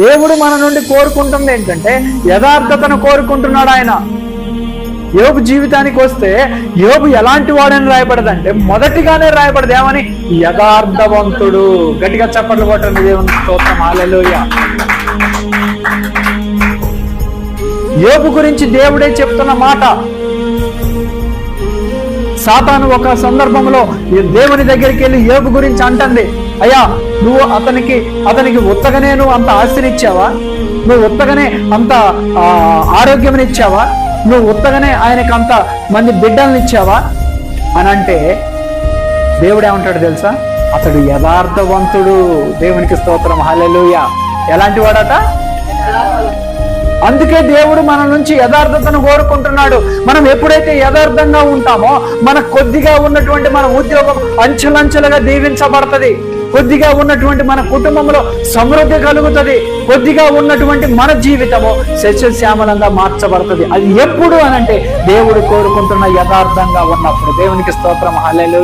దేవుడు మన నుండి కోరుకుంటుంది ఏంటంటే యథార్థతను కోరుకుంటున్నాడు ఆయన. యోబు జీవితానికి వస్తే యోబు ఎలాంటి వాడని రాయబడదంటే మొదటిగానే రాయబడదు ఏమని? యథార్థవంతుడు. గట్టిగా చప్పట్లు కొట్టండి దేవుని స్తోత్రం, హల్లెలూయా. యోబు గురించి దేవుడే చెప్తున్న మాట. సాతాను ఒక సందర్భంలో దేవుని దగ్గరికి వెళ్ళి యోబు గురించి అంటుంది, అయ్యా నువ్వు అతనికి ఉత్తగానే నువ్వు అంత ఆస్తినిచ్చావా? నువ్వు ఉత్తగానే అంత ఆరోగ్యమనిచ్చావా? నువ్వు ఉత్తగానే ఆయనకు అంత మంది బిడ్డల్ని ఇచ్చావా అని అంటే దేవుడు ఏమంటాడు తెలుసా? అతడు యథార్థవంతుడు. దేవునికి స్తోత్రం, హల్లెలూయా. ఎలాంటి వాడట? అందుకే దేవుడు మన నుంచి యథార్థతను కోరుకుంటున్నాడు. మనం ఎప్పుడైతే యథార్థంగా ఉంటామో మనకు కొద్దిగా ఉన్నటువంటి మన ఉద్యోగం అంచెలంచెలుగా దీవించబడుతుంది. కొద్దిగా ఉన్నటువంటి మన కుటుంబంలో సమృద్ధి కలుగుతుంది. కొద్దిగా ఉన్నటువంటి మన జీవితము సస్యశ్యామలంగా మార్చబడుతుంది. అది ఎప్పుడు అనంటే దేవుడు కోరుకుంటున్న యథార్థంగా ఉన్నప్పుడు. దేవునికి స్తోత్రం, హల్లెలూయా.